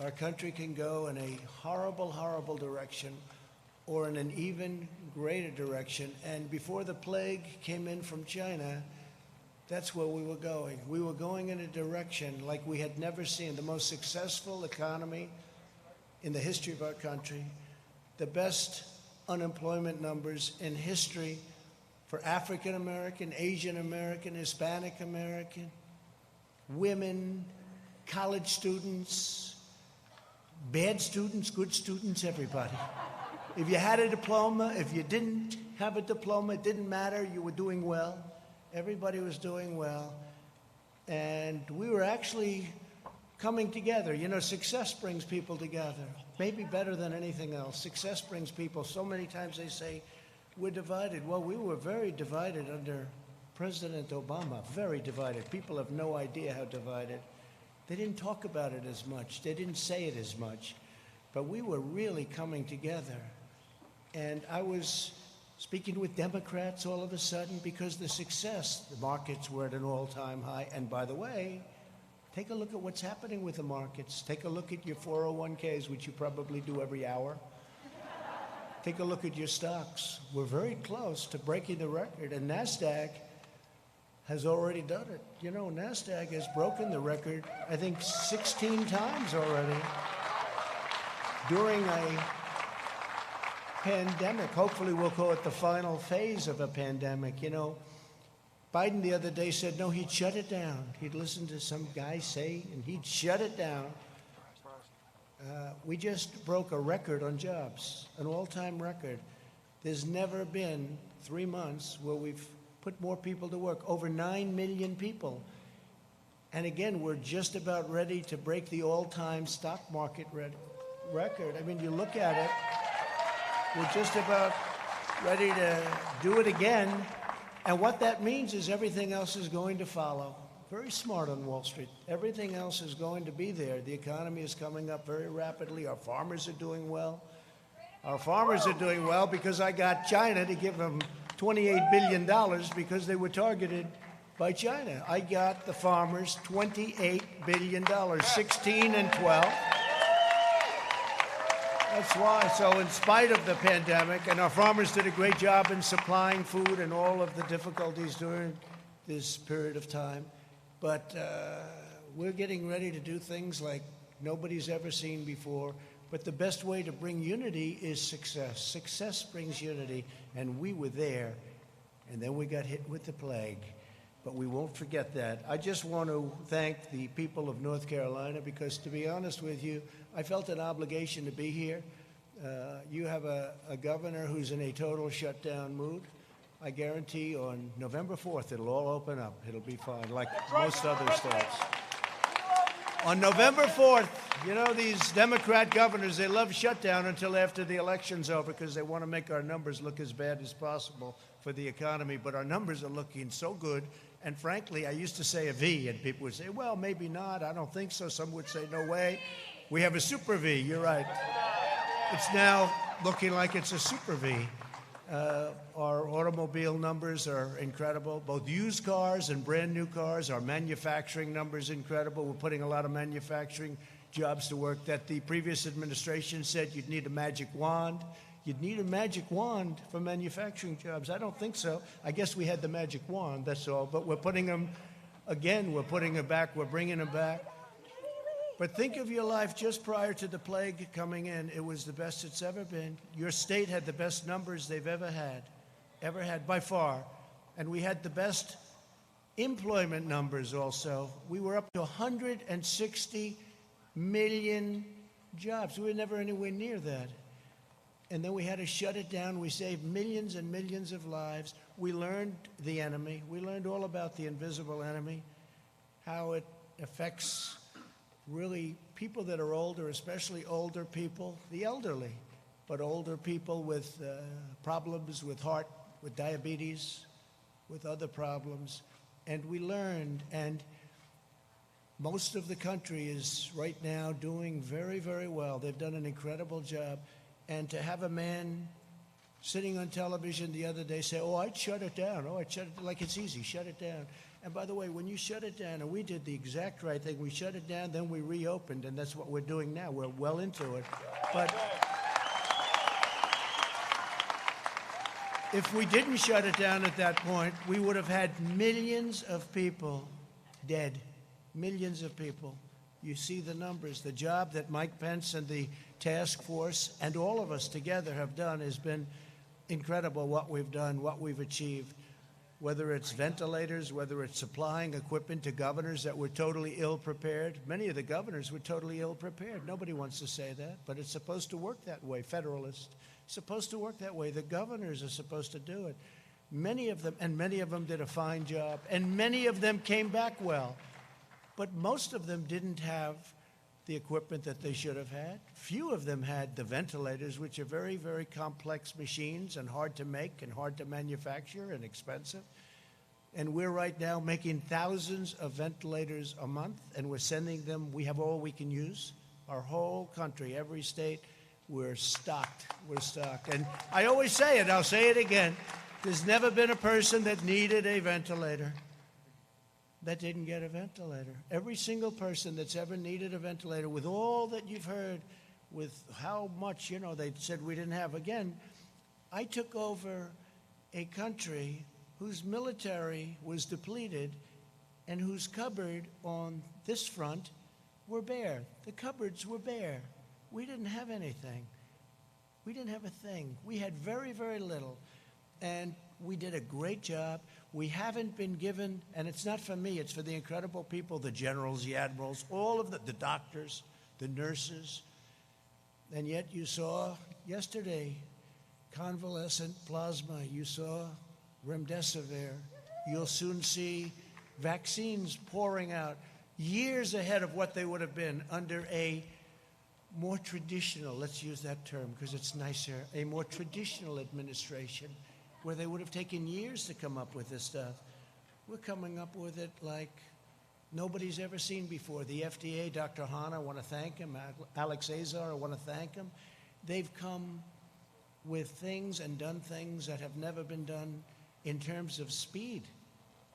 our country can go in a horrible, horrible direction or in an even greater direction. And before the plague came in from China, that's where we were going. We were going in a direction like we had never seen, the most successful economy in the history of our country, the best unemployment numbers in history for African American, Asian American, Hispanic American, women, college students, bad students, good students, everybody. If you had a diploma, if you didn't have a diploma, it didn't matter, you were doing well. Everybody was doing well. And we were actually coming together. You know, success brings people together, maybe better than anything else. Success brings people. So many times they say, we're divided. Well, we were very divided under President Obama, very divided. People have no idea how divided. They didn't talk about it as much. They didn't say it as much. But we were really coming together. And I was speaking with Democrats all of a sudden because the markets were at an all-time high. And by the way, take a look at what's happening with the markets. Take a look at your 401ks, which you probably do every hour. Take a look at your stocks. We're very close to breaking the record, and NASDAQ has already done it. You know, NASDAQ has broken the record, I think, 16 times already during a pandemic. Hopefully we'll call it the final phase of a pandemic. You know, Biden the other day said, no, he'd shut it down. He'd listen to some guy say, and he'd shut it down. We just broke a record on jobs, an all-time record. There's never been 3 months where we've put more people to work, over 9 million people. And again, we're just about ready to break the all-time stock market record. I mean, you look at it, we're just about ready to do it again. And what that means is everything else is going to follow. Very smart on Wall Street. Everything else is going to be there. The economy is coming up very rapidly. Our farmers are doing well. Our farmers are doing well because I got China to give them $28 billion because they were targeted by China. I got the farmers $28 billion, 16 and 12. That's why. So in spite of the pandemic, and our farmers did a great job in supplying food and all of the difficulties during this period of time, but we're getting ready to do things like nobody's ever seen before. But the best way to bring unity is success. Success brings unity, and we were there, and then we got hit with the plague. But we won't forget that. I just want to thank the people of North Carolina because, to be honest with you, I felt an obligation to be here. You have a governor who's in a total shutdown mood. I guarantee on November 4th, it'll all open up. It'll be fine, like most other states. On November 4th, you know, these Democrat governors, they love shutdown until after the election's over because they want to make our numbers look as bad as possible for the economy. But our numbers are looking so good. And frankly, I used to say a V, and people would say, well, maybe not. I don't think so. Some would say, no way. We have a super V. You're right. It's now looking like it's a super V. Our automobile numbers are incredible, both used cars and brand new cars. Our manufacturing numbers incredible. We're putting a lot of manufacturing jobs to work that the previous administration said you'd need a magic wand. You'd need a magic wand for manufacturing jobs. I don't think so. I guess we had the magic wand, that's all. But we're putting them, again, we're putting them back, we're bringing them back. But think of your life just prior to the plague coming in. It was the best it's ever been. Your state had the best numbers they've ever had by far. And we had the best employment numbers also. We were up to 160 million jobs. We were never anywhere near that. And then we had to shut it down. We saved millions and millions of lives. We learned the enemy. We learned all about the invisible enemy, how it affects really people that are older, especially older people, the elderly, but older people with problems with heart, with diabetes, with other problems. And we learned, and most of the country is right now doing very, very well. They've done an incredible job. And to have a man sitting on television the other day say, oh, I'd shut it down. Oh, I'd shut it, like it's easy, shut it down. And by the way, when you shut it down, and we did the exact right thing, we shut it down, then we reopened, and that's what we're doing now. We're well into it. But if we didn't shut it down at that point, we would have had millions of people dead. Millions of people. You see the numbers. The job that Mike Pence and the task force and all of us together have done has been incredible, what we've done, what we've achieved. Whether it's ventilators, whether it's supplying equipment to governors that were totally ill-prepared. Many of the governors were totally ill-prepared. Nobody wants to say that, but it's supposed to work that way, Federalist. It's supposed to work that way. The governors are supposed to do it. Many of them did a fine job, and many of them came back well. But most of them didn't have the equipment that they should have had. Few of them had the ventilators, which are very, very complex machines and hard to make and hard to manufacture and expensive. And we're right now making thousands of ventilators a month, and we're sending them. We have all we can use. Our whole country, every state, we're stocked. We're stocked. And I always say it, I'll say it again. There's never been a person that needed a ventilator that didn't get a ventilator. Every single person that's ever needed a ventilator, with all that you've heard, with how much, they said we didn't have. Again, I took over a country whose military was depleted and whose cupboard on this front were bare. The cupboards were bare. We didn't have anything. We didn't have a thing. We had very, very little. And we did a great job. We haven't been given, and it's not for me, it's for the incredible people, the generals, the admirals, all of the doctors, the nurses. And yet you saw yesterday convalescent plasma. You saw remdesivir. You'll soon see vaccines pouring out years ahead of what they would have been under a more traditional, let's use that term because it's nicer, a more traditional administration, where they would have taken years to come up with this stuff. We're coming up with it like nobody's ever seen before. The FDA, Dr. Hahn, I want to thank him. Alex Azar, I want to thank him. They've come with things and done things that have never been done in terms of speed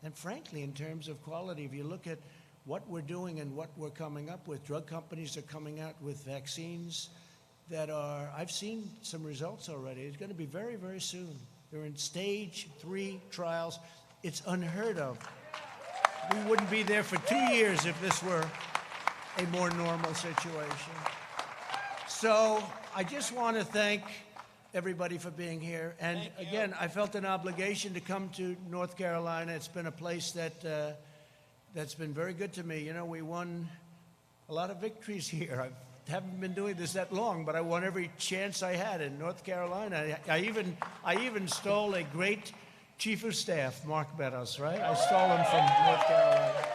and, frankly, in terms of quality. If you look at what we're doing and what we're coming up with, drug companies are coming out with vaccines that are, I've seen some results already. It's going to be very, very soon. They're in stage 3 trials. It's unheard of. We wouldn't be there for 2 years if this were a more normal situation. So I just want to thank everybody for being here. And again, I felt an obligation to come to North Carolina. It's been a place that's been very good to me. We won a lot of victories here. I haven't been doing this that long, but I won every chance I had in North Carolina. I even stole a great chief of staff, Mark Meadows, right? I stole him from North Carolina.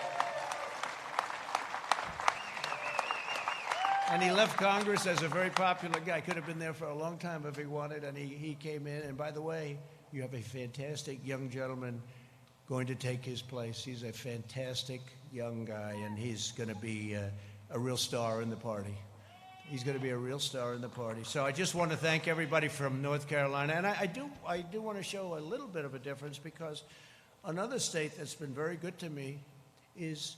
And he left Congress as a very popular guy. Could have been there for a long time if he wanted, and he came in. And by the way, you have a fantastic young gentleman going to take his place. He's a fantastic young guy, and he's going to be a real star in the party. He's going to be a real star in the party. So I just want to thank everybody from North Carolina. And I do want to show a little bit of a difference, because another state that's been very good to me is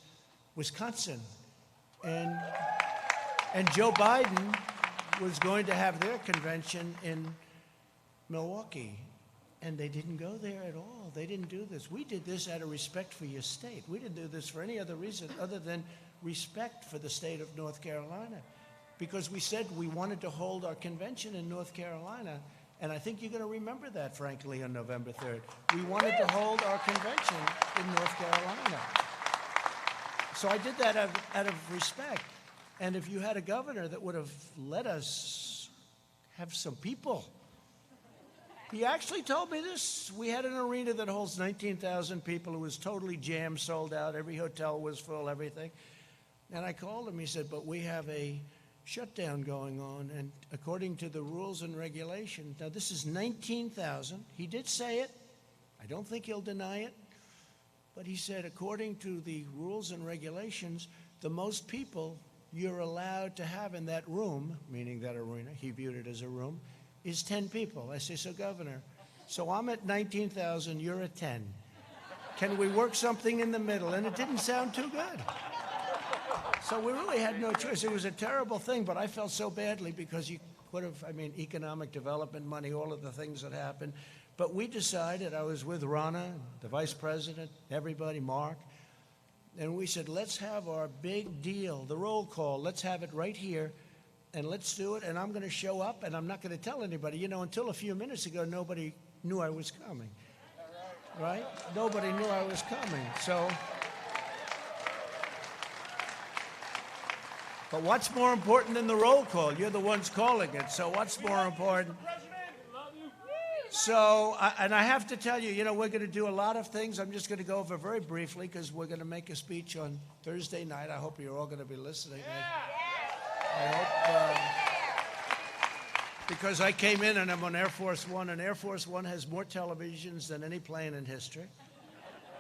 Wisconsin. And Joe Biden was going to have their convention in Milwaukee. And they didn't go there at all. They didn't do this. We did this out of respect for your state. We didn't do this for any other reason other than respect for the state of North Carolina. Because we said we wanted to hold our convention in North Carolina, and I think you're going to remember that, frankly, on November 3rd. We wanted to hold our convention in North Carolina. So I did that out of respect. And if you had a governor that would have let us have some people. He actually told me this. We had an arena that holds 19,000 people. It was totally jammed, sold out. Every hotel was full, everything. And I called him. He said, but we have a shutdown going on, and according to the rules and regulations, now this is 19,000. He did say it. I don't think he'll deny it. But he said, according to the rules and regulations, the most people you're allowed to have in that room, meaning that arena, he viewed it as a room, is 10 people. I say, so Governor, so I'm at 19,000, you're at 10. Can we work something in the middle? And it didn't sound too good. So we really had no choice. It was a terrible thing, but I felt so badly because you could have, economic development money, all of the things that happened. But we decided, I was with Rana, the vice president, everybody, Mark, and we said, let's have our big deal, the roll call. Let's have it right here, and let's do it. And I'm going to show up, and I'm not going to tell anybody. You know, until a few minutes ago, nobody knew I was coming. Right? Nobody knew I was coming. So, but what's more important than the roll call? You're the ones calling it. So what's more important? So, and I have to tell you, we're going to do a lot of things. I'm just going to go over very briefly because we're going to make a speech on Thursday night. I hope you're all going to be listening. I hope, because I came in and I'm on Air Force One, and Air Force One has more televisions than any plane in history.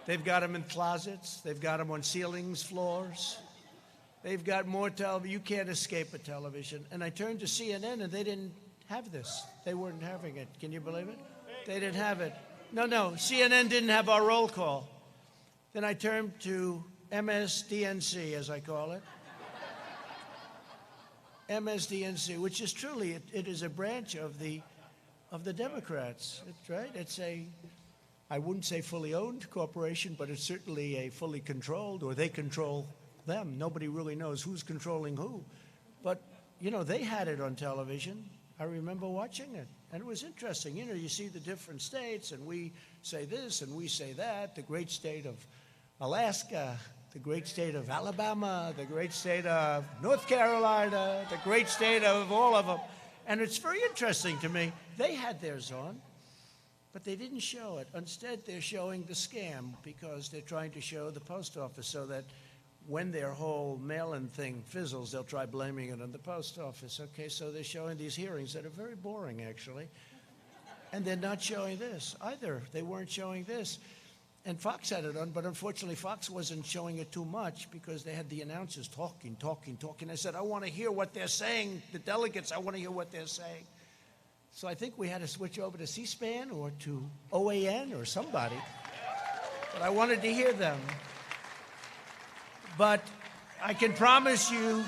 They've got them in closets. They've got them on ceilings, floors. They've got more television. You can't escape a television. And I turned to CNN, and they didn't have this. They weren't having it. Can you believe it? They didn't have it. No, CNN didn't have our roll call. Then I turned to MSDNC, as I call it. MSDNC, which is truly, it is a branch of the Democrats. It's right. It's I wouldn't say fully owned corporation, but it's certainly a fully controlled, or they control them. Nobody really knows who's controlling who. But, they had it on television. I remember watching it, and it was interesting. You see the different states, and we say this, and we say that. The great state of Alaska, the great state of Alabama, the great state of North Carolina, the great state of all of them. And it's very interesting to me. They had theirs on, but they didn't show it. Instead, they're showing the scam because they're trying to show the post office so that when their whole mail-in thing fizzles, they'll try blaming it on the post office. Okay, so they're showing these hearings that are very boring, actually. And they're not showing this either. They weren't showing this. And Fox had it on, but unfortunately Fox wasn't showing it too much because they had the announcers talking. I said, I want to hear what they're saying. The delegates, I want to hear what they're saying. So I think we had to switch over to C-SPAN or to OAN or somebody. But I wanted to hear them. But I can promise you,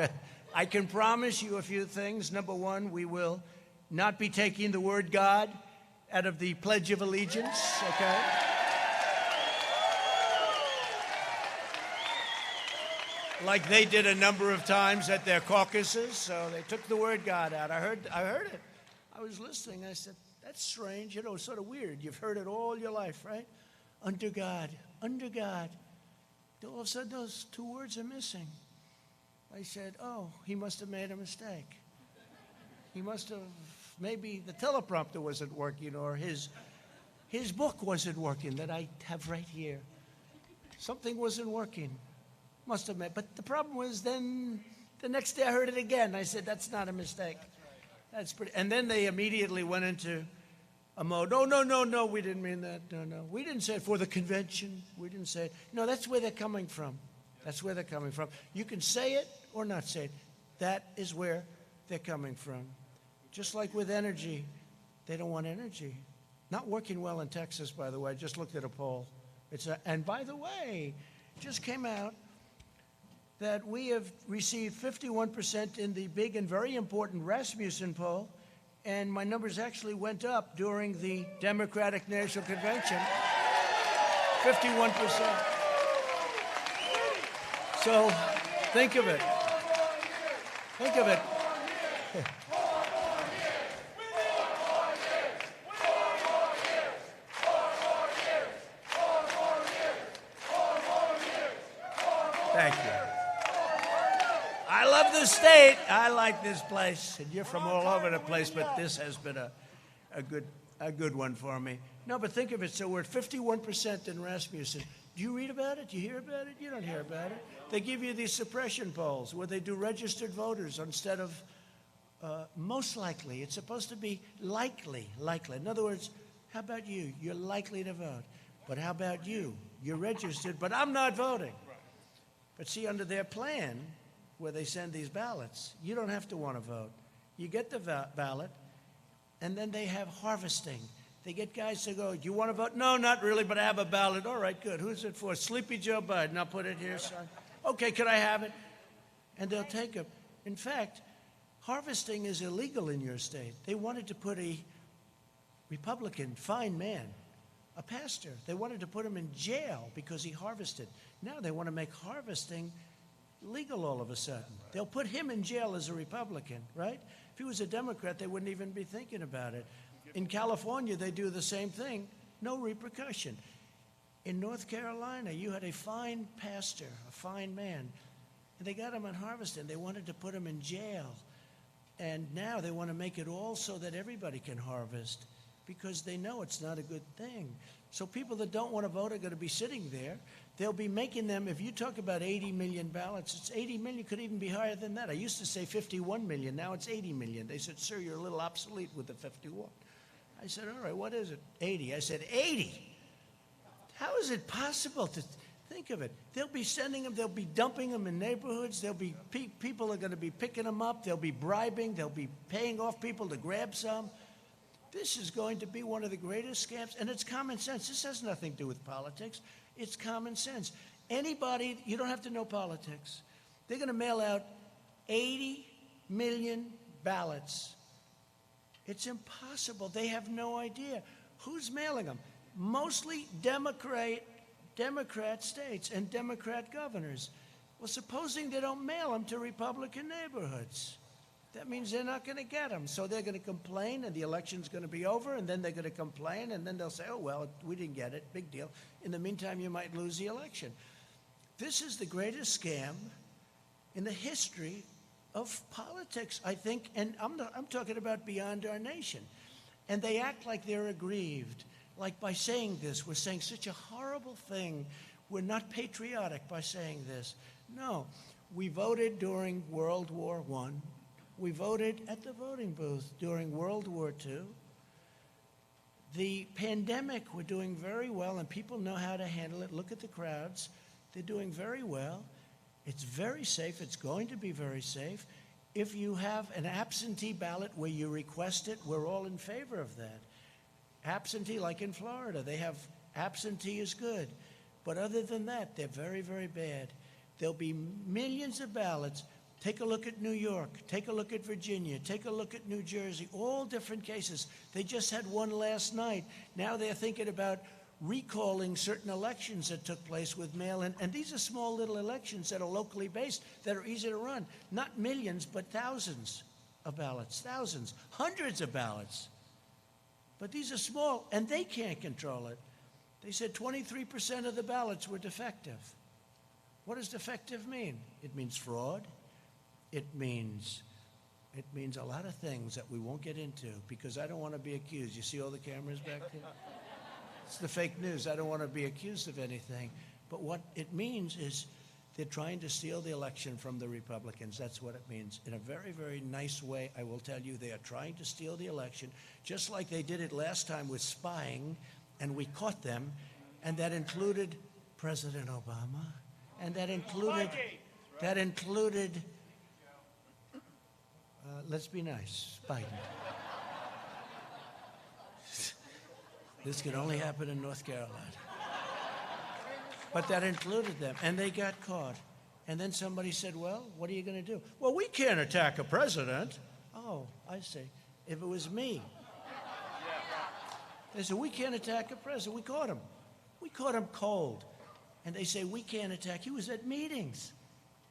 a few things. Number one, we will not be taking the word God out of the Pledge of Allegiance, okay? Like they did a number of times at their caucuses, so they took the word God out. I heard it. I was listening. I said, that's strange, sort of weird. You've heard it all your life, right? Under God. All of a sudden, those two words are missing. I said, oh, he must have made a mistake. He must have, maybe the teleprompter wasn't working, or his book wasn't working that I have right here. Something wasn't working. Must have made, but the problem was then the next day I heard it again. I said, that's not a mistake. That's pretty, and then they immediately went into a mode. No, we didn't mean that. No. We didn't say it for the convention. We didn't say it. No, that's where they're coming from. You can say it or not say it. That is where they're coming from. Just like with energy, they don't want energy. Not working well in Texas, by the way. I just looked at a poll. And by the way, it just came out that we have received 51% in the big and very important Rasmussen poll, and my numbers actually went up during the Democratic National Convention, 51%. So think of it. Thank you. I love this state. I like this place. And you're from all over the place, but this has been a good one for me. No, but think of it. So we're at 51% in Rasmussen. Do you read about it? Do you hear about it? You don't hear about it. They give you these suppression polls where they do registered voters instead of most likely. It's supposed to be likely. In other words, how about you? You're likely to vote. But how about you? You're registered, but I'm not voting. But see, under their plan, where they send these ballots, you don't have to want to vote. You get the ballot, and then they have harvesting. They get guys to go, do you want to vote? No, not really, but I have a ballot. All right, good. Who's it for? Sleepy Joe Biden. I'll put it here, son. Okay, could I have it? And they'll take it. In fact, harvesting is illegal in your state. They wanted to put a Republican, fine man, a pastor, they wanted to put him in jail because he harvested. Now they want to make harvesting legal all of a sudden. They'll put him in jail as a Republican, right? If he was a Democrat, they wouldn't even be thinking about it. In California, they do the same thing, no repercussion. In North Carolina, you had a fine pastor, a fine man, and they got him on harvesting. They wanted to put him in jail. And now they want to make it all so that everybody can harvest because they know it's not a good thing. So people that don't want to vote are going to be sitting there. They'll be making them, if you talk about 80 million ballots, it's 80 million, could even be higher than that. I used to say 51 million, now it's 80 million. They said, sir, you're a little obsolete with the 51. I said, all right, what is it? 80. I said, 80? How is it possible to think of it? They'll be sending them, they'll be dumping them in neighborhoods, there'll be people are going to be picking them up, they'll be bribing, they'll be paying off people to grab some. This is going to be one of the greatest scams, and it's common sense. This has nothing to do with politics. It's common sense. Anybody, you don't have to know politics. They're going to mail out 80 million ballots. It's impossible. They have no idea. Who's mailing them? Mostly Democrat states and Democrat governors. Well, supposing they don't mail them to Republican neighborhoods, that means they're not going to get them. So they're going to complain, and the election's going to be over, and then they're going to complain, and then they'll say, oh, well, we didn't get it, big deal. In the meantime, you might lose the election. This is the greatest scam in the history of politics, I think, and I'm talking about beyond our nation. And they act like they're aggrieved. Like by saying this, we're saying such a horrible thing. We're not patriotic by saying this. No, we voted during World War I. We voted at the voting booth during World War II. The pandemic, we're doing very well, and people know how to handle it. Look at the crowds. They're doing very well. It's very safe. It's going to be very safe. If you have an absentee ballot where you request it, we're all in favor of that. Absentee, like in Florida, they have absentee is good. But other than that, they're very, very bad. There'll be millions of ballots. Take a look at New York. Take a look at Virginia. Take a look at New Jersey. All different cases. They just had one last night. Now they're thinking about recalling certain elections that took place with mail-in. And these are small little elections that are locally based, that are easy to run. Not millions, but thousands of ballots. Thousands. Hundreds of ballots. But these are small, and they can't control it. They said 23% of the ballots were defective. What does defective mean? It means fraud. It means a lot of things that we won't get into because I don't want to be accused. You see all the cameras back there? It's the fake news. I don't want to be accused of anything. But what it means is they're trying to steal the election from the Republicans. That's what it means. In a very, very nice way, I will tell you, they are trying to steal the election, just like they did it last time with spying, and we caught them, and that included President Obama, and that included, let's be nice, Biden. This could only happen in North Carolina. But that included them, and they got caught. And then somebody said, well, what are you going to do? Well, we can't attack a president. Oh, I see. If it was me. They said, we can't attack a president. We caught him. We caught him cold. And they say, we can't attack. He was at meetings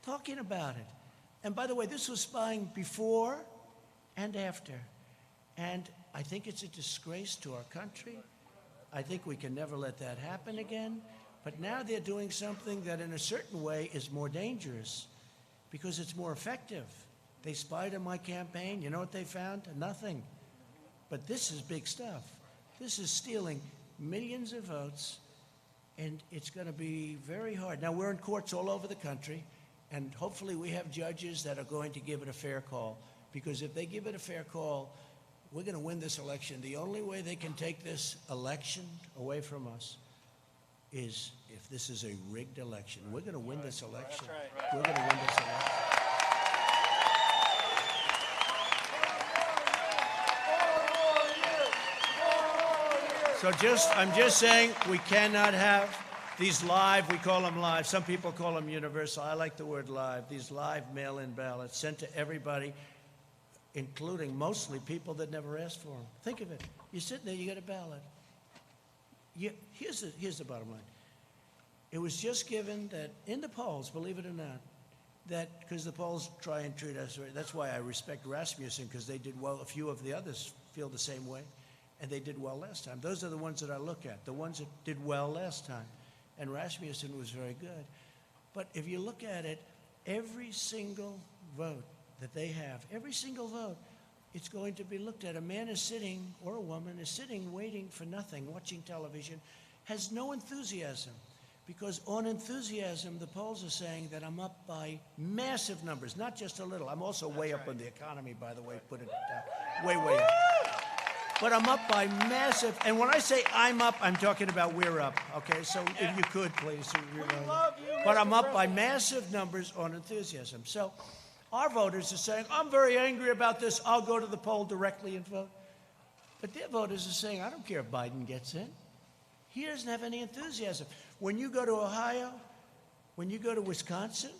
talking about it. And by the way, this was spying before and after. And I think it's a disgrace to our country. I think we can never let that happen again. But now they're doing something that in a certain way is more dangerous because it's more effective. They spied on my campaign. You know what they found? Nothing. But this is big stuff. This is stealing millions of votes, and it's going to be very hard. Now, we're in courts all over the country, and hopefully we have judges that are going to give it a fair call, because if they give it a fair call, we're going to win this election. The only way they can take this election away from us is if this is a rigged election. We're going to win this election. We're going to win this election. I'm just saying we cannot have these live, we call them live, some people call them universal. I like the word live. These live mail-in ballots sent to everybody, including mostly people that never asked for them. Think of it. You're sitting there, you get a ballot. Here's the bottom line. It was just given that in the polls, believe it or not, that because the polls try and treat us right. That's why I respect Rasmussen, because they did well. A few of the others feel the same way, and they did well last time. Those are the ones that I look at, the ones that did well last time. And Rasmussen was very good. But if you look at it, every single vote that they have, every single vote, it's going to be looked at. A man is sitting, or a woman is sitting, waiting for nothing, watching television, has no enthusiasm. Because on enthusiasm, the polls are saying that I'm up by massive numbers, not just a little. I'm also way up on the economy, by the way, put it down. Way up. But I'm up by massive, and when I say I'm up, I'm talking about we're up, okay? So if you could, please. We love you, but I'm up President. by massive numbers on enthusiasm. So our voters are saying, I'm very angry about this. I'll go to the poll directly and vote. But their voters are saying, I don't care if Biden gets in. He doesn't have any enthusiasm. When you go to Ohio, when you go to Wisconsin,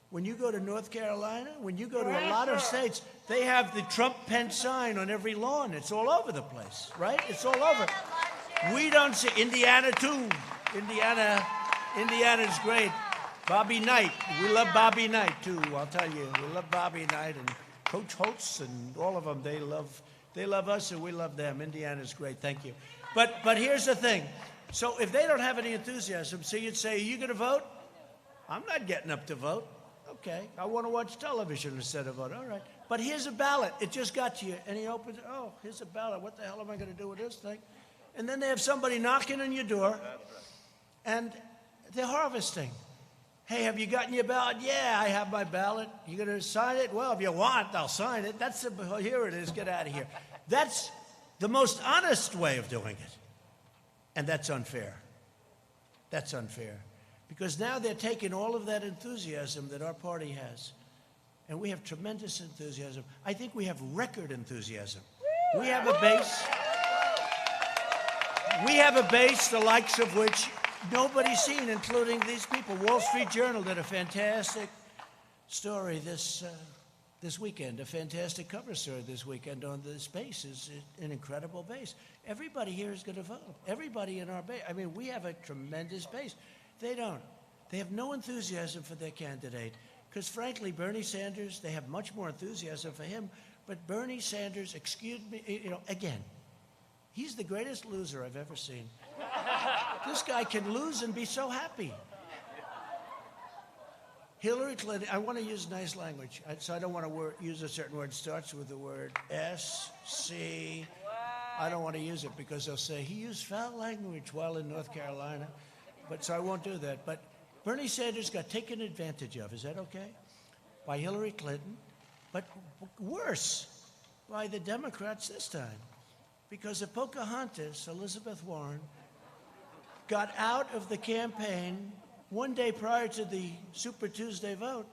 when you go to North Carolina, when you go to a lot of states, they have the Trump-Pence sign on every lawn. It's all over the place, right? It's all over. We don't see Indiana, too. Indiana's great. Bobby Knight. We love Bobby Knight, too, I'll tell you. We love Bobby Knight and Coach Holtz and all of them. They love us and we love them. Indiana's great. Thank you. But here's the thing. So if they don't have any enthusiasm, so you'd say, are you going to vote? I'm not getting up to vote. Okay, I want to watch television instead of vote. All right. But here's a ballot. It just got to you. And he opens it. Oh, here's a ballot. What the hell am I going to do with this thing? And then they have somebody knocking on your door, and they're harvesting. Hey, have you gotten your ballot? Yeah, I have my ballot. You going to sign it? Well, if you want, I'll sign it. Here it is. Get out of here. That's the most honest way of doing it. And that's unfair. That's unfair. Because now they're taking all of that enthusiasm that our party has. And we have tremendous enthusiasm. I think we have record enthusiasm. We have a base. We have a base the likes of which nobody's seen, including these people. Wall Street Journal did a fantastic story this weekend, a fantastic cover story this weekend on this base. Is an incredible base. Everybody here is going to vote. Everybody in our base. I mean, we have a tremendous base. They don't. They have no enthusiasm for their candidate. Because frankly, Bernie Sanders, they have much more enthusiasm for him. But Bernie Sanders, excuse me, again, he's the greatest loser I've ever seen. This guy can lose and be so happy. Hillary Clinton, I want to use nice language, so I don't want to use a certain word. It starts with the word S, C. I don't want to use it because they'll say he used foul language while in North Carolina. So I won't do that. But Bernie Sanders got taken advantage of, is that okay? By Hillary Clinton, but worse, by the Democrats this time. Because if Pocahontas, Elizabeth Warren, got out of the campaign one day prior to the Super Tuesday vote,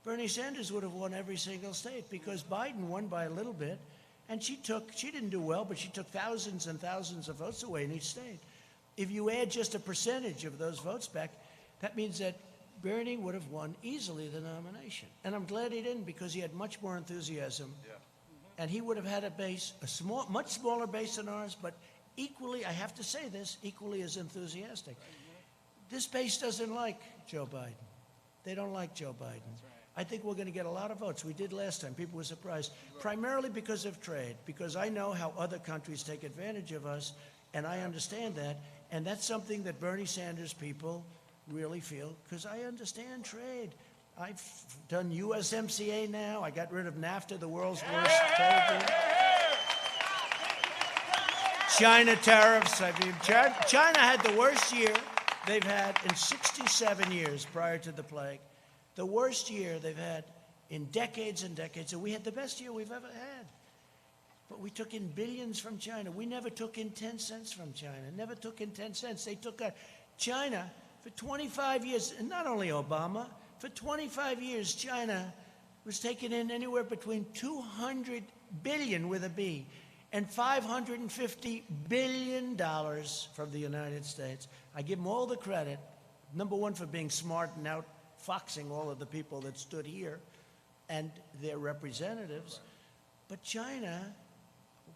Bernie Sanders would have won every single state because Biden won by a little bit, and she didn't do well, but she took thousands and thousands of votes away in each state. If you add just a percentage of those votes back, that means that Bernie would have won easily the nomination. And I'm glad he didn't because he had much more enthusiasm. Yeah. And he would have had a base, much smaller base than ours, but equally, I have to say this, equally as enthusiastic. This base doesn't like Joe Biden. They don't like Joe Biden. Right. I think we're going to get a lot of votes. We did last time. People were surprised, primarily because of trade, because I know how other countries take advantage of us, and I understand that. And that's something that Bernie Sanders people really feel, because I understand trade. I've done USMCA now. I got rid of NAFTA, the world's worst trade deal. China tariffs. I mean, China had the worst year they've had in 67 years prior to the plague. The worst year they've had in decades and decades. And we had the best year we've ever had. But we took in billions from China. We never took in 10 cents from China. Never took in 10 cents. They took China for 25 years, and not only Obama, for 25 years, China was taking in anywhere between 200 billion with a B and $550 billion from the United States. I give them all the credit, number one, for being smart and outfoxing all of the people that stood here and their representatives. But China,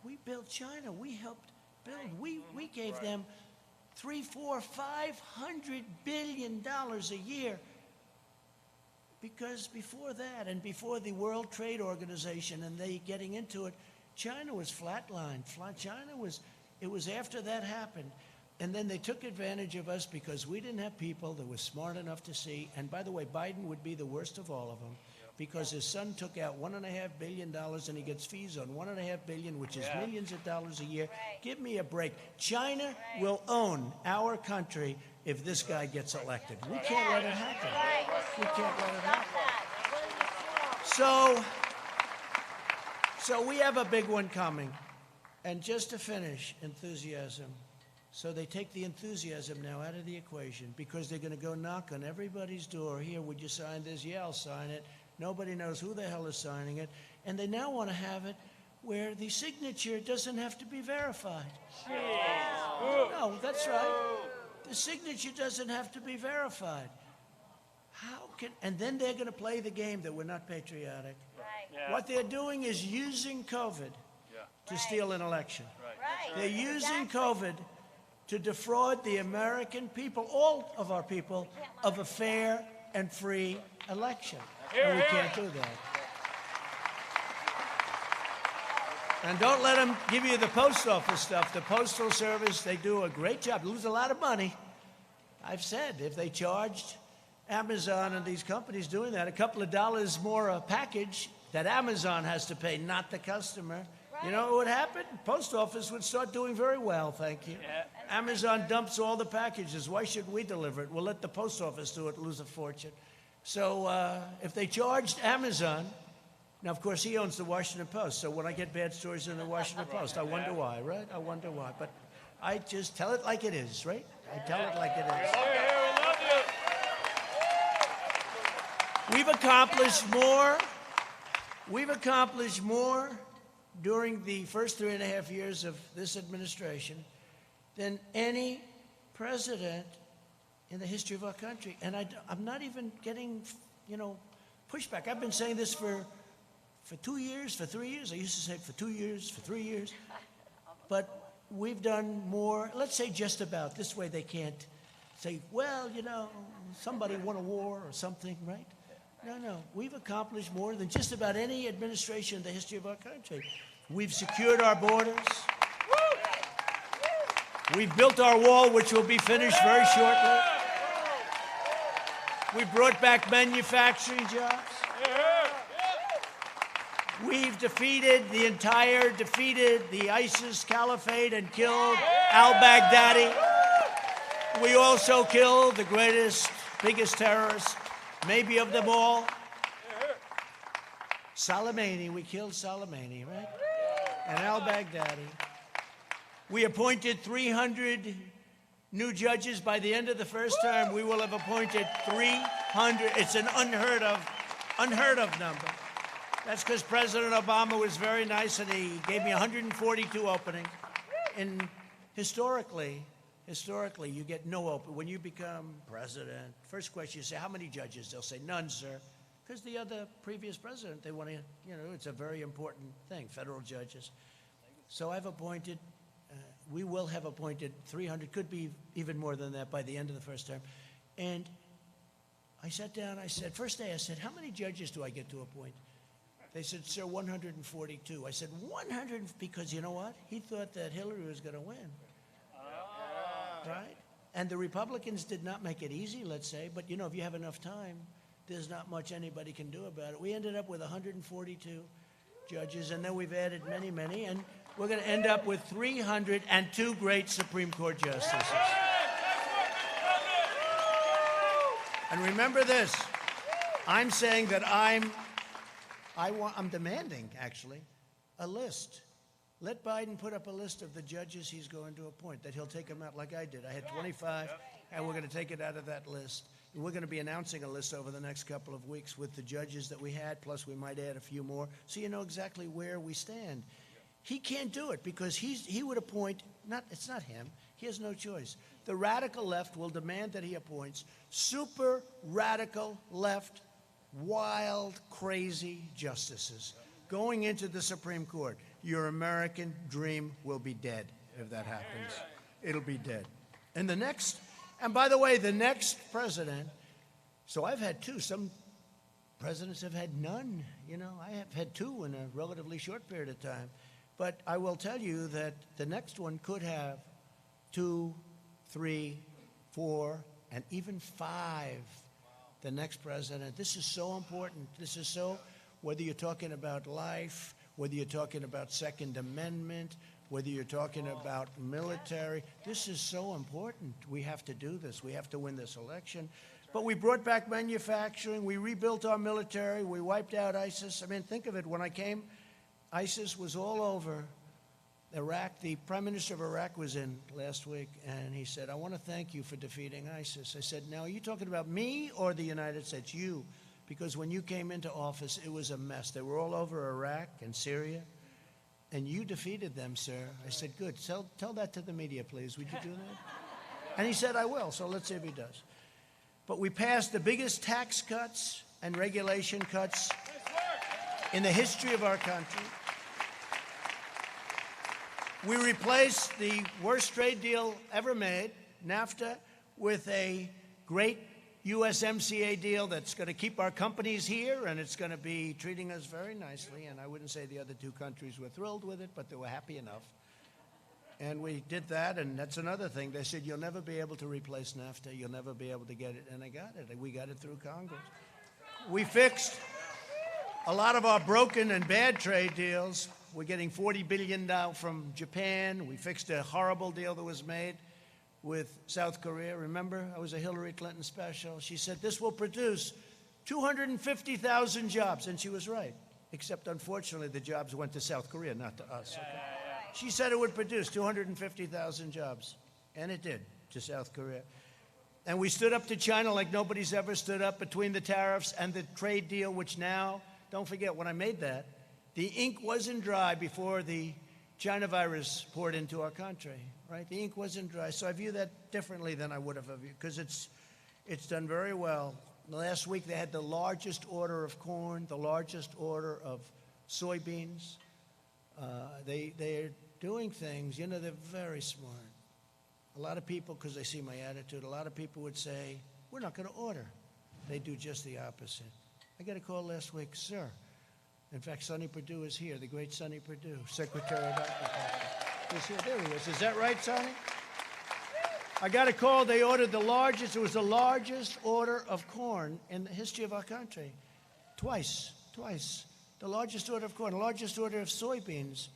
we built China. We helped build. We gave them $300, $400, $500 billion a year. Because before that, and before the World Trade Organization and they getting into it, China was flatlined. It was after that happened. And then they took advantage of us because we didn't have people that were smart enough to see. And by the way, Biden would be the worst of all of them because his son took out $1.5 billion and he gets fees on $1.5 billion, which is millions of dollars a year. Give me a break. China will own our country if this guy gets elected. We can't let it happen. We can't let it happen. So we have a big one coming. And just to finish, enthusiasm. So they take the enthusiasm now out of the equation because they're going to go knock on everybody's door. Here, would you sign this? Yeah, I'll sign it. Nobody knows who the hell is signing it. And they now want to have it where the signature doesn't have to be verified. No, that's right. The signature doesn't have to be verified. And then they're going to play the game that we're not patriotic. What they're doing is using COVID to steal an election. They're using COVID to defraud the American people, all of our people, of a fair and free election. And we can't do that. And don't let them give you the post office stuff. The Postal Service, they do a great job. Lose a lot of money. I've said if they charged Amazon and these companies doing that a couple of dollars more a package that Amazon has to pay, not the customer. You know what would happen? Post office would start doing very well, thank you. Amazon dumps all the packages. Why should we deliver it? We'll let the post office do it, lose a fortune. So if they charged Amazon, now, of course, he owns the Washington Post, so when I get bad stories in the Washington Post, I wonder why, right? I wonder why. But I just tell it like it is, right? I tell it like it is. We've accomplished more during the first 3.5 years of this administration than any president in the history of our country. And I'm not even getting, pushback. I've been saying this for 2 years, for 3 years. I used to say it for 2 years, for 3 years. But we've done more, let's say just about. This way they can't say, well, somebody won a war or something, right? No. We've accomplished more than just about any administration in the history of our country. We've secured our borders. We've built our wall, which will be finished very shortly. We brought back manufacturing jobs. We've defeated the ISIS caliphate and killed al-Baghdadi. We also killed the greatest, biggest terrorist, maybe of them all. Soleimani, we killed Soleimani, right? And al-Baghdadi. We appointed 300 new judges. By the end of the first term, we will have appointed 300. It's an unheard of number. That's because President Obama was very nice and he gave me 142 openings. And historically, you get no open. When you become president, first question you say, how many judges? They'll say, none, sir. Because the other previous president, they want to, it's a very important thing, federal judges. So I've appointed, we will have appointed 300, could be even more than that by the end of the first term. And I sat down, first day I said, how many judges do I get to appoint? They said, sir, 142. I said, 100, because you know what? He thought that Hillary was going to win. Right? And the Republicans did not make it easy, let's say, but if you have enough time, there's not much anybody can do about it. We ended up with 142 judges, and then we've added many, many, and we're going to end up with 302 great Supreme Court justices. And remember this, I'm saying that I'm demanding, actually, a list. Let Biden put up a list of the judges he's going to appoint, that he'll take them out like I did. I had 25, and we're going to take it out of that list. And we're going to be announcing a list over the next couple of weeks with the judges that we had, plus we might add a few more, so you know exactly where we stand. He can't do it because he would appoint, it's not him, he has no choice. The radical left will demand that he appoints super radical left, wild, crazy justices going into the Supreme Court. Your American dream will be dead if that happens. It'll be dead. And by the way, the next president, so I've had two. Some presidents have had none. I have had two in a relatively short period of time. But I will tell you that the next one could have 2, 3, 4, and even 5. The next president. This is so important. This is so, whether you're talking about life, whether you're talking about Second Amendment, whether you're talking about military, this is so important. We have to do this. We have to win this election. But we brought back manufacturing. We rebuilt our military. We wiped out ISIS. I mean, think of it. When I came, ISIS was all over Iraq. The prime minister of Iraq was in last week, and he said, I want to thank you for defeating ISIS. I said, now, are you talking about me or the United States? You. Because when you came into office, it was a mess. They were all over Iraq and Syria, and you defeated them, sir. I said, good. Tell that to the media, please. Would you do that? And he said, I will, so let's see if he does. But we passed the biggest tax cuts and regulation cuts in the history of our country. We replaced the worst trade deal ever made, NAFTA, with a great USMCA deal that's going to keep our companies here, and it's going to be treating us very nicely. And I wouldn't say the other two countries were thrilled with it, but they were happy enough. And we did that, and that's another thing. They said, you'll never be able to replace NAFTA. You'll never be able to get it. And I got it. We got it through Congress. We fixed a lot of our broken and bad trade deals. We're getting $40 billion now from Japan. We fixed a horrible deal that was made with South Korea. Remember, I was a Hillary Clinton special. She said, this will produce 250,000 jobs. And she was right, except unfortunately the jobs went to South Korea, not to us. Okay? She said it would produce 250,000 jobs, and it did, to South Korea. And we stood up to China like nobody's ever stood up between the tariffs and the trade deal, which now, don't forget, when I made that, the ink wasn't dry before the China virus poured into our country, right? The ink wasn't dry. So I view that differently than I would have, because it's done very well. Last week they had the largest order of corn, the largest order of soybeans. They're doing things, they're very smart. A lot of people, because they see my attitude, a lot of people would say, we're not going to order. They do just the opposite. I got a call last week, sir. In fact, Sonny Perdue is here, the great Sonny Perdue, Secretary of Agriculture. He's here. There he is. Is that right, Sonny? I got a call. They ordered it was the largest order of corn in the history of our country. Twice. The largest order of corn, the largest order of soybeans.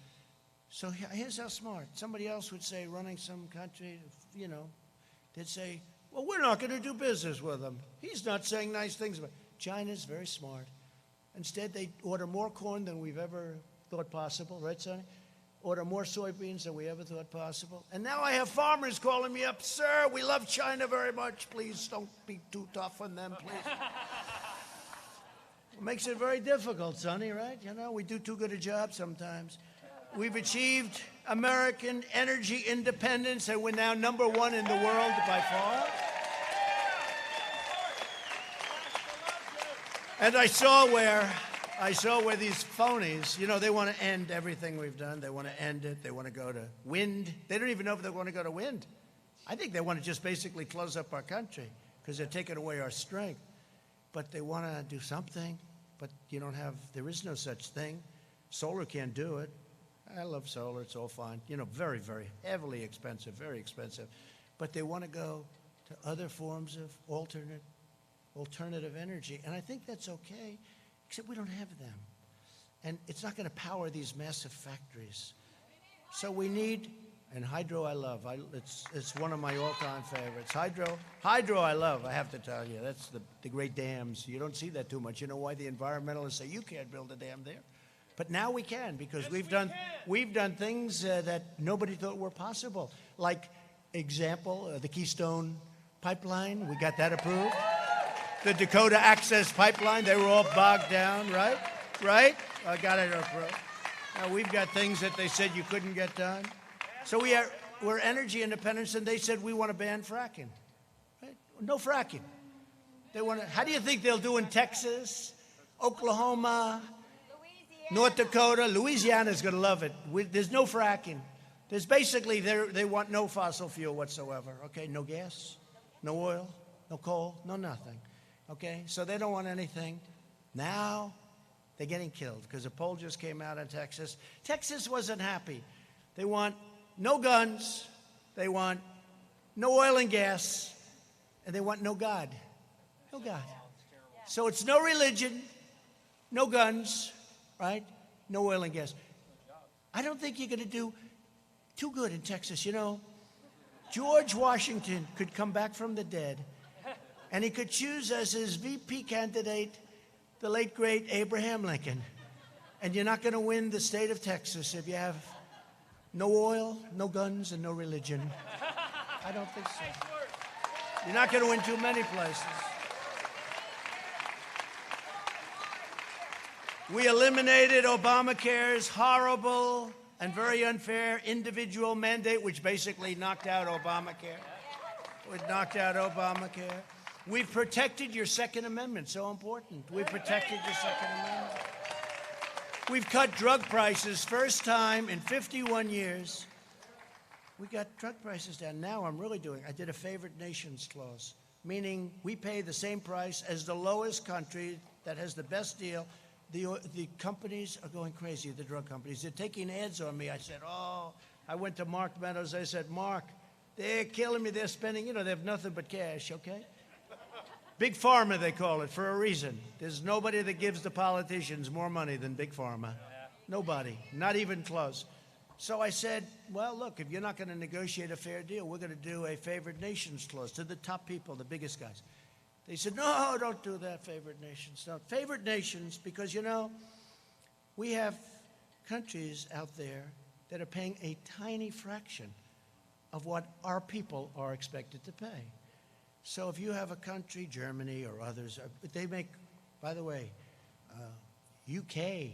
So here's how smart. Somebody else would say, running some country, they'd say, well, we're not going to do business with him. He's not saying nice things about it. China's very smart. Instead, they order more corn than we've ever thought possible, right, Sonny? Order more soybeans than we ever thought possible. And now I have farmers calling me up, sir, we love China very much. Please don't be too tough on them, please. It makes it very difficult, Sonny, right? We do too good a job sometimes. We've achieved American energy independence, and we're now #1 in the world by far. And I saw where these phonies, they want to end everything we've done. They want to end it. They want to go to wind. They don't even know if they want to go to wind. I think they want to just basically close up our country because they're taking away our strength. But they want to do something, but there is no such thing. Solar can't do it. I love solar. It's all fine. Very, very heavily expensive, very expensive. But they want to go to other forms of alternative energy. And I think that's okay, except we don't have them. And it's not going to power these massive factories. So we need, and hydro I love. It's one of my all-time favorites. Hydro I love, I have to tell you. That's the great dams. You don't see that too much. You know why the environmentalists say you can't build a dam there? But now we can, because yes, we've done things that nobody thought were possible. Like, example, the Keystone Pipeline, we got that approved. The Dakota Access Pipeline, they were all bogged down, right? Right? I got it approved. We've got things that they said you couldn't get done. So we're energy independence, and they said we want to ban fracking. Right? No fracking. They want to. How do you think they'll do in Texas, Oklahoma, North Dakota? Louisiana's going to love it. There's no fracking. There's basically, they want no fossil fuel whatsoever, okay? No gas, no oil, no coal, no nothing, okay? So they don't want anything. Now they're getting killed because a poll just came out in Texas. Texas wasn't happy. They want no guns, they want no oil and gas, and they want no God. No God. So it's no religion, no guns, right? No oil and gas. I don't think you're going to do too good in Texas. You know, George Washington could come back from the dead, and he could choose as his VP candidate the late, great Abraham Lincoln. And you're not going to win the state of Texas if you have no oil, no guns, and no religion. I don't think so. You're not going to win too many places. We eliminated Obamacare's horrible and very unfair individual mandate, which basically knocked out Obamacare. It knocked out Obamacare. We've protected your Second Amendment, so important. We've protected your Second Amendment. We've cut drug prices, first time in 51 years. We got drug prices down. Now I did a favored nations clause, meaning we pay the same price as the lowest country that has the best deal. The companies are going crazy, the drug companies. They're taking ads on me. I said, I went to Mark Meadows. I said, Mark, they're killing me. They're spending, they have nothing but cash, okay? Big Pharma, they call it, for a reason. There's nobody that gives the politicians more money than Big Pharma. Nobody, not even close. So I said, well, look, if you're not going to negotiate a fair deal, we're going to do a favored nations clause to the top people, the biggest guys. They said, no, don't do that, favored nations. No, favored nations, because, we have countries out there that are paying a tiny fraction of what our people are expected to pay. So if you have a country, Germany or others, they make, by the way, UK,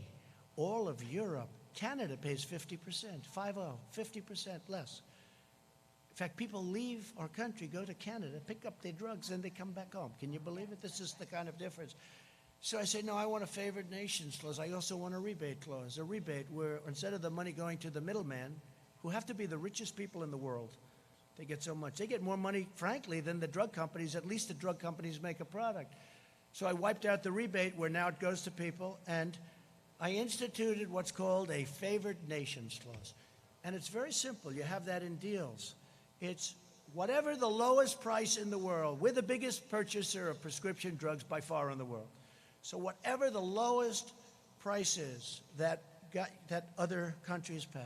all of Europe, Canada pays 50%, 50% less. In fact, people leave our country, go to Canada, pick up their drugs, and they come back home. Can you believe it? This is the kind of difference. So I said, no, I want a favored nations clause. I also want a rebate clause, a rebate where instead of the money going to the middleman, who have to be the richest people in the world, they get so much. They get more money, frankly, than the drug companies. At least the drug companies make a product. So I wiped out the rebate where now it goes to people, and I instituted what's called a favored nations clause. And it's very simple. You have that in deals. It's whatever the lowest price in the world. We're the biggest purchaser of prescription drugs by far in the world. So whatever the lowest price is that other countries pay.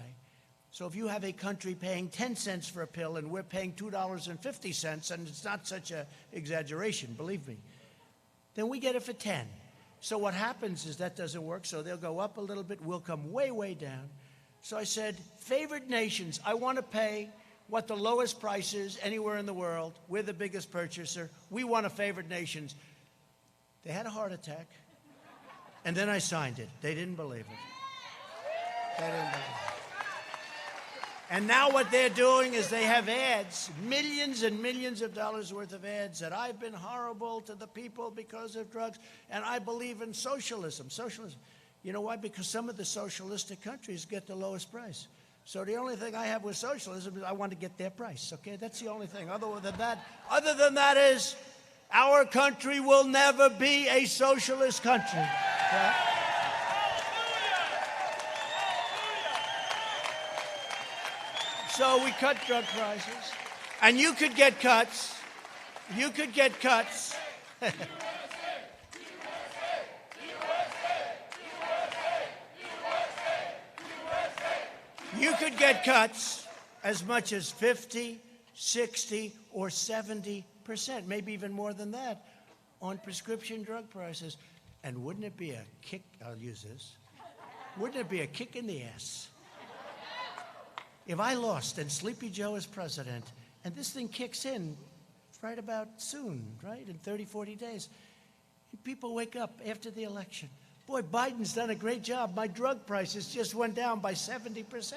So if you have a country paying 10 cents for a pill and we're paying $2.50, and it's not such an exaggeration, believe me, then we get it for 10. So what happens is that doesn't work, so they'll go up a little bit, we'll come way, way down. So I said, favored nations, I want to pay what the lowest price is anywhere in the world. We're the biggest purchaser. We want a favored nations. They had a heart attack, and then I signed it. They didn't believe it. They didn't believe it. And now what they're doing is they have ads, millions and millions of dollars worth of ads that I've been horrible to the people because of drugs, and I believe in socialism. Socialism. You know why? Because some of the socialistic countries get the lowest price. So the only thing I have with socialism is I want to get their price, okay? That's the only thing. Other than that is our country will never be a socialist country. Okay? So we cut drug prices, and you could get cuts. You could get cuts. You could get cuts as much as 50, 60, or 70%, maybe even more than that, on prescription drug prices. And wouldn't it be a kick, I'll use this, wouldn't it be a kick in the ass if I lost and Sleepy Joe is president, and this thing kicks in right about soon, right, in 30, 40 days. People wake up after the election. Boy, Biden's done a great job. My drug prices just went down by 70%.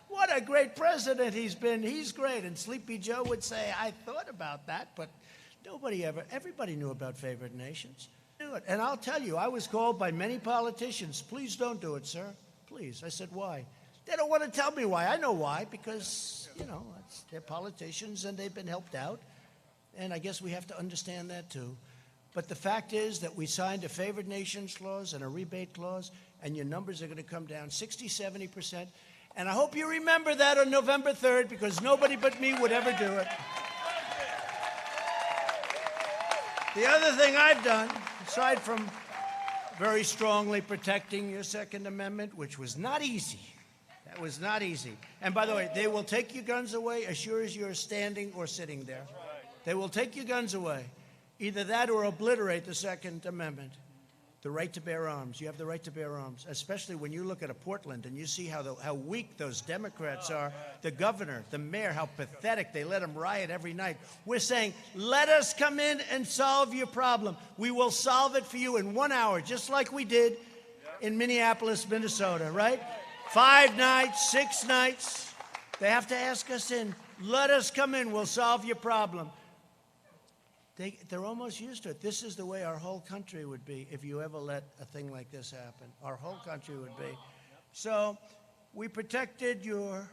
What a great president he's been. He's great. And Sleepy Joe would say, I thought about that, but everybody knew about favored nations. Do it. And I'll tell you, I was called by many politicians, please don't do it, sir. Please. I said, why? They don't want to tell me why. I know why, because, they're politicians and they've been helped out. And I guess we have to understand that too. But the fact is that we signed a favored nations clause and a rebate clause, and your numbers are going to come down 60, 70%. And I hope you remember that on November 3rd, because nobody but me would ever do it. The other thing I've done, aside from very strongly protecting your Second Amendment, which was not easy. That was not easy. And by the way, they will take your guns away as sure as you're standing or sitting there. They will take your guns away. Either that or obliterate the Second Amendment. The right to bear arms. You have the right to bear arms, especially when you look at a Portland and you see how weak those Democrats are. The governor, the mayor, how pathetic. They let them riot every night. We're saying, let us come in and solve your problem. We will solve it for you in 1 hour, just like we did in Minneapolis, Minnesota, right? 5 nights, 6 nights. They have to ask us in. Let us come in. We'll solve your problem. They're almost used to it. This is the way our whole country would be if you ever let a thing like this happen. Our whole country would be. So we protected your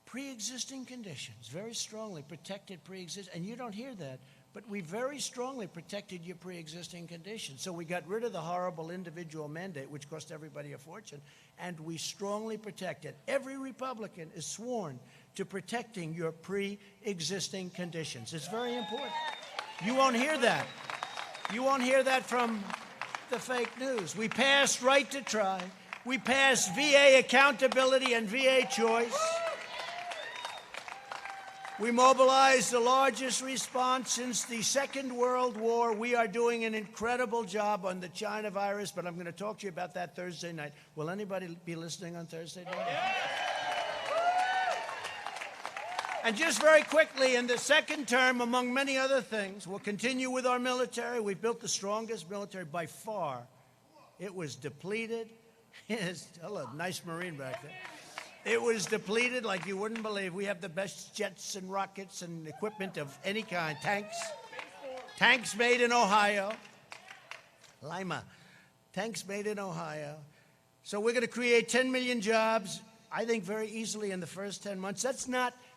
pre-existing conditions, very strongly protected pre-existing, and you don't hear that, but we very strongly protected your pre-existing conditions. So we got rid of the horrible individual mandate, which cost everybody a fortune, and we strongly protected. Every Republican is sworn to protecting your pre-existing conditions. It's very important. You won't hear that. You won't hear that from the fake news. We passed right to try. We passed VA accountability and VA choice. We mobilized the largest response since the Second World War. We are doing an incredible job on the China virus, but I'm going to talk to you about that Thursday night. Will anybody be listening on Thursday night? And just very quickly, in the second term, among many other things, we'll continue with our military. We've built the strongest military by far. It was depleted. Hello, nice Marine back there. It was depleted like you wouldn't believe. We have the best jets and rockets and equipment of any kind. Tanks made in Ohio. Lima. Tanks made in Ohio. So we're going to create 10 million jobs, I think very easily in the first 10 months.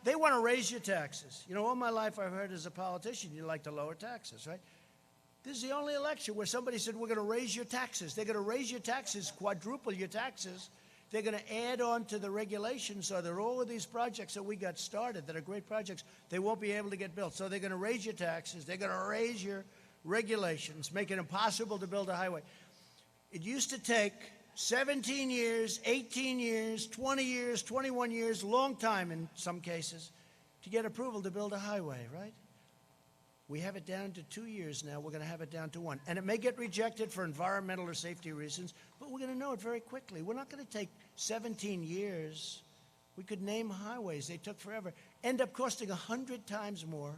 They want to raise your taxes. All my life I've heard as a politician, you like to lower taxes, right? This is the only election where somebody said, we're going to raise your taxes. They're going to raise your taxes, quadruple your taxes. They're going to add on to the regulations so that all of these projects that we got started that are great projects, they won't be able to get built. So they're going to raise your taxes. They're going to raise your regulations, make it impossible to build a highway. It used to take 17 years, 18 years, 20 years, 21 years, long time in some cases, to get approval to build a highway, right? We have it down to 2 years now. We're going to have it down to 1. And it may get rejected for environmental or safety reasons, but we're going to know it very quickly. We're not going to take 17 years. We could name highways. They took forever. End up costing 100 times more,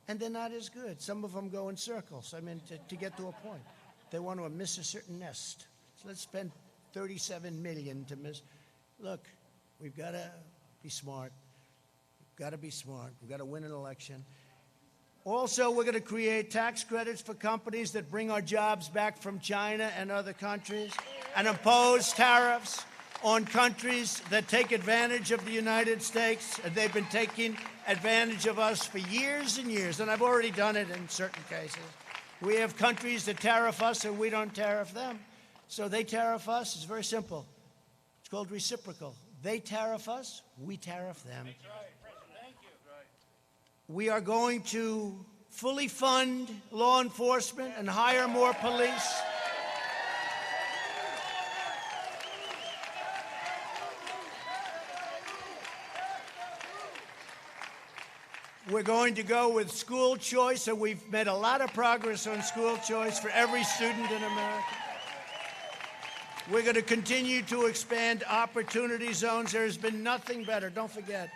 and they're not as good. Some of them go in circles, to get to a point. They want to miss a certain nest. So let's spend $37 million to miss. Look, we've got to be smart. We've got to be smart. We've got to win an election. Also, we're going to create tax credits for companies that bring our jobs back from China and other countries and impose tariffs on countries that take advantage of the United States. And they've been taking advantage of us for years and years, and I've already done it in certain cases. We have countries that tariff us and we don't tariff them. So they tariff us. It's very simple. It's called reciprocal. They tariff us, we tariff them. That's right, President. Thank you. We are going to fully fund law enforcement and hire more police. We're going to go with school choice, and we've made a lot of progress on school choice for every student in America. We're going to continue to expand opportunity zones. There has been nothing better. Don't forget,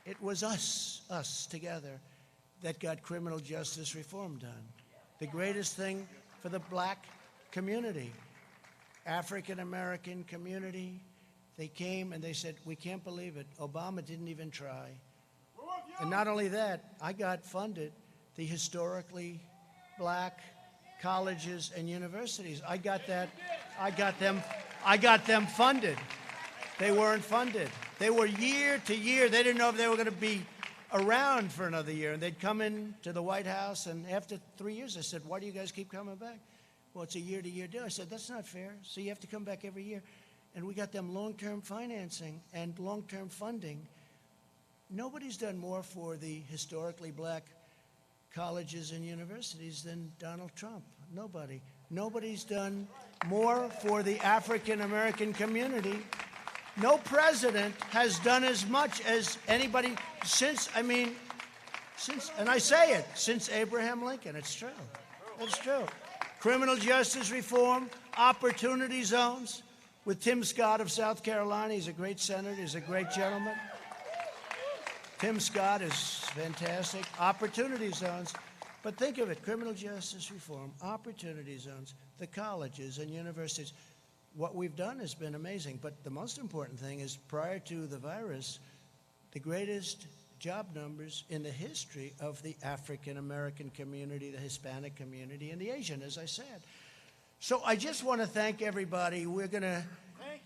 it was us together, that got criminal justice reform done. The greatest thing for the black community, African-American community. They came and they said, we can't believe it. Obama didn't even try. And not only that, I got funded the historically black colleges and universities. I got them funded. They weren't funded. They were year to year. They didn't know if they were going to be around for another year. And they'd come in to the White House, and after 3 years, I said, why do you guys keep coming back? Well, it's a year-to-year deal. I said, that's not fair. So you have to come back every year. And we got them long-term financing and long-term funding. Nobody's done more for the historically black colleges and universities than Donald Trump. Nobody. Nobody's done more for the African-American community. No president has done as much as anybody since Abraham Lincoln. It's true. It's true. Criminal justice reform, opportunity zones with Tim Scott of South Carolina. He's a great senator. He's a great gentleman. Tim Scott is fantastic. Opportunity zones. But think of it, criminal justice reform, opportunity zones, the colleges and universities. What we've done has been amazing. But the most important thing is, prior to the virus, the greatest job numbers in the history of the African-American community, the Hispanic community, and the Asian, as I said. So I just want to thank everybody. We're going to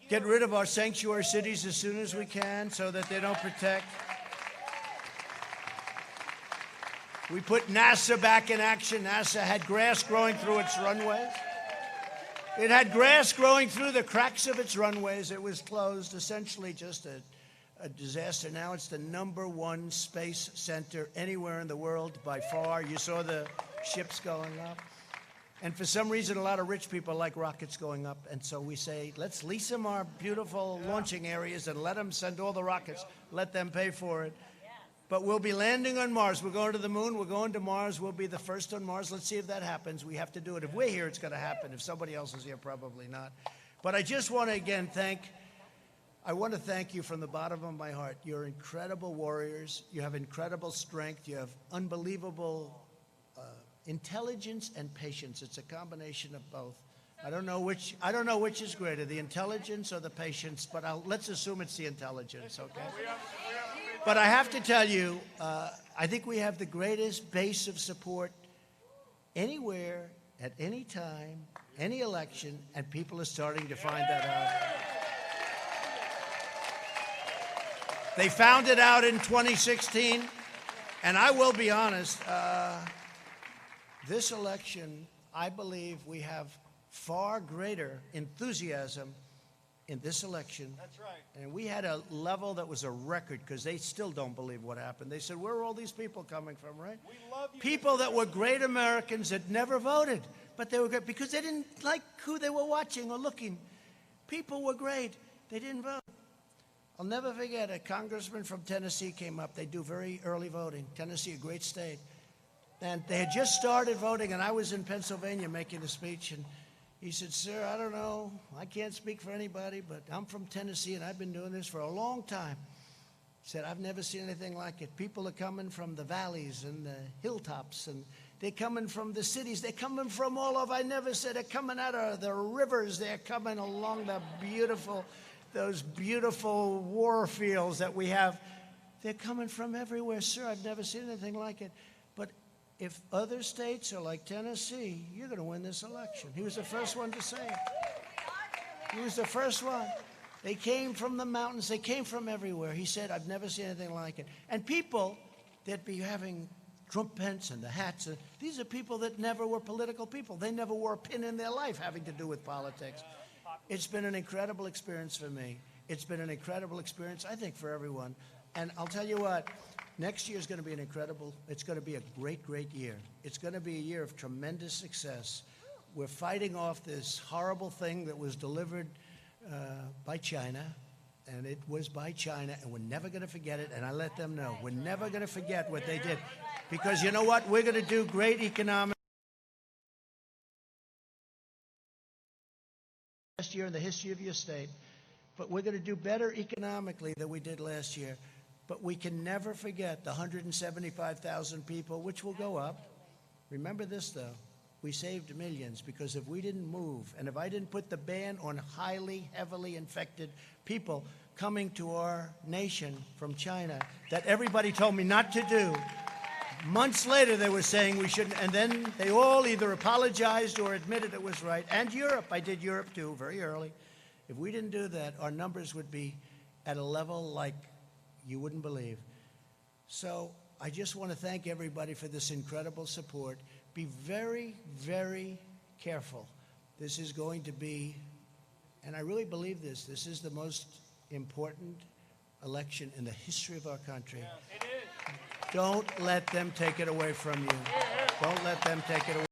get rid of our sanctuary cities as soon as we can so that they don't protect. We put NASA back in action. NASA had grass growing through its runways. It had grass growing through the cracks of its runways. It was closed, essentially just a disaster. Now it's the #1 space center anywhere in the world by far. You saw the ships going up. And for some reason, a lot of rich people like rockets going up. And so we say, let's lease them our beautiful launching areas and let them send all the rockets. Let them pay for it. But we'll be landing on Mars. We're going to the moon. We're going to Mars. We'll be the first on Mars. Let's see if that happens. We have to do it. If we're here, it's going to happen. If somebody else is here, probably not. But I just want to, again, thank you from the bottom of my heart. You're incredible warriors. You have incredible strength. You have unbelievable intelligence and patience. It's a combination of both. I don't know which is greater, the intelligence or the patience, but let's assume it's the intelligence, okay? But I have to tell you, I think we have the greatest base of support anywhere, at any time, any election, and people are starting to find that out. They found it out in 2016, and I will be honest, this election, I believe we have far greater enthusiasm in this election. That's right. And we had a level that was a record because they still don't believe what happened. They said, where are all these people coming from, right? We love you. People that were great Americans that never voted, but they were great because they didn't like who they were watching or looking. People were great. They didn't vote. I'll never forget, a congressman from Tennessee came up. They do very early voting. Tennessee, a great state. And they had just started voting, and I was in Pennsylvania making a speech, and he said, sir, I don't know, I can't speak for anybody, but I'm from Tennessee, and I've been doing this for a long time. He said, I've never seen anything like it. People are coming from the valleys and the hilltops, and they're coming from the cities. They're coming from all over. I never said they're coming out of the rivers. They're coming along those beautiful war fields that we have. They're coming from everywhere. Sir, I've never seen anything like it. But if other states are like Tennessee, you're going to win this election. He was the first one to say it. He was the first one. They came from the mountains. They came from everywhere. He said, I've never seen anything like it. And people that be having Trump Pence and the hats, these are people that never were political people. They never wore a pin in their life having to do with politics. It's been an incredible experience for me. It's been an incredible experience, I think, for everyone. And I'll tell you what, next year is going to be it's going to be a great, great year. It's going to be a year of tremendous success. We're fighting off this horrible thing that was delivered by China, and it was by China, and we're never going to forget it, and I let them know. We're never going to forget what they did. Because you know what? We're going to do great economic last year in the history of your state, but we're going to do better economically than we did last year. But we can never forget the 175,000 people, which will go up. Remember this, though. we saved millions, because if we didn't move, and if I didn't put the ban on highly, heavily infected people coming to our nation from China, that everybody told me not to do, months later they were saying we shouldn't, and then they all either apologized or admitted it was right. And Europe, I did Europe too, very early. If we didn't do that, our numbers would be at a level like you wouldn't believe. So I just want to thank everybody for this incredible support. Be very, very careful. This is going to be, and I really believe this is the most important election in the history of our country. It is. Don't let them take it away from you. Don't let them take it away.